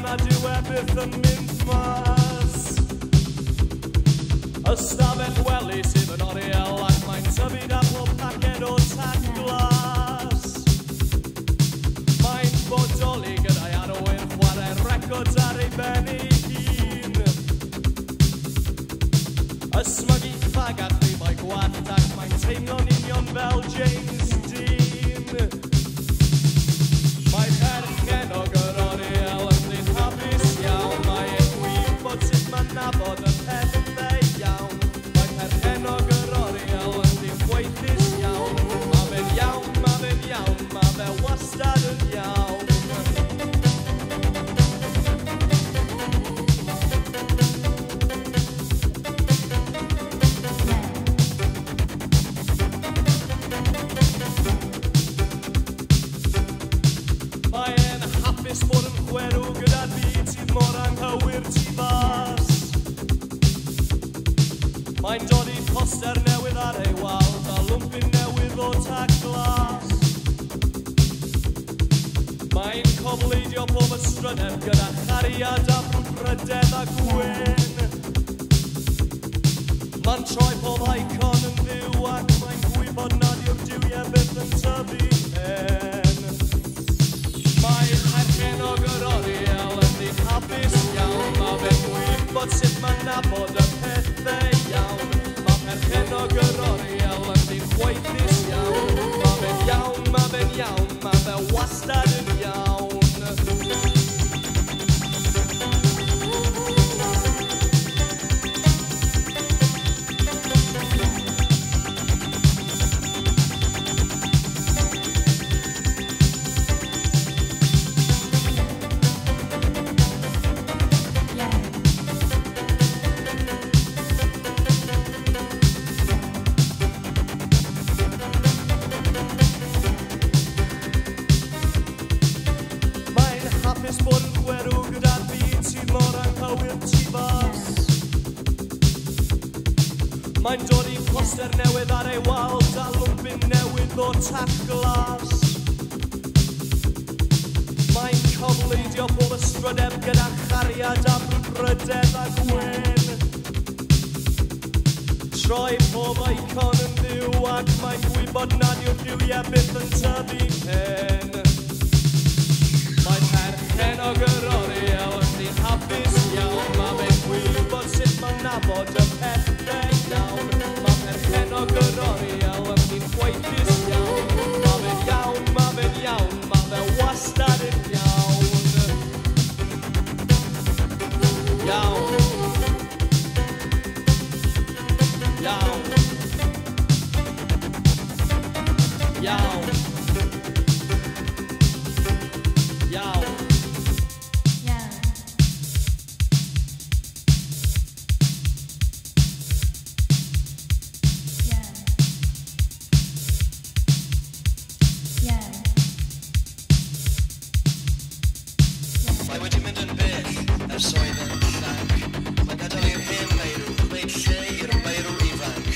nad yw e byth yn mynd mas. Ystafell wely sydd yn oriel ac mae'n tyfu da pob paced o tac glas. Mae'n bodoli gyda'i arwyr chwarae records ar ei ben ei hun. Ysmygu ffag a chribau gwallt ac mae'n teimlo'n union fel James Dean. Mae'n herchen o gyroriel yn ddyn hapus iawn. Mae'n gwybod sut mae'n nabod y pethau iawn. Mae'n herchen o gyroriel yn ddyn gweithus iawn. Ma' fe'n iawn, ma' fe'n iawn, ma' fe wastad yn iawn. Mae'n hapus bod yn chwerw gyda'r byd sydd mor anghywir tu fas. Mae'n dod i poster newydd ar ei wal a lwmpyn newydd o tac glas. Mae'n cofleidio pob ystryder gyda chariad a brydedd a gwyn. Mae'n troi pob icon yn ddiw ac mae'n gwybod nad yw'r diwiau byth yn tyfu hen. Mae'n herchen o gyroriel yn ddyn hapus iawn. Ma' fe'n gwybod sut mae'n nabod y pethau iawn. Ma' herchen o gyroriel yn ddyn chweithus iawn. Ma' fe'n iawn, ma' fe'n iawn, ma' fe wastad yn iawn. Hapus bod yn chwerw gyda'r byd sydd mor anghywir tu fas. Mae'n dod i poster newydd ar ei wal a lwmpyn newydd o tac glas. Mae'n cofleidio pob ystryder gyda chariad a brydedd a gwyn. Troi pob icon yn ddiw ac mae'n gwybod nad yw'r diwiau byth yn tyfu hen. Mae'n herchen o gyroriel yn ddyn hapus iawn. Ma' fe'n gwybod sut mae'n nabod y pethau iawn. Ma' herchen o gyroriel yn ddyn chweithus iawn. Ma' fe'n iawn, ma' fe'n iawn, ma' fe wastad yn iawn. Iawn. Iawn. Iawn. Iawn. Mae wedi mynd yn bell ers oedd yn llanc. Mae gadael i'r hen meirw gwneud lle i'r meirw ifanc.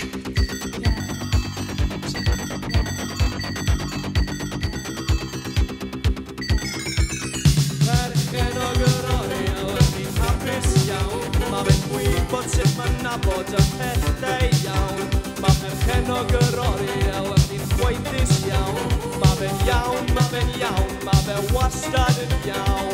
Herchen o gyroriel yn ddyn hapus iawn. Ma' fe'n gwybod sut mae'n nabod y pethau iawn. Ma' herchen o gyroriel yn ddyn chweithus iawn. Ma' fe'n iawn, ma' fe'n iawn, ma' fe wastad yn iawn.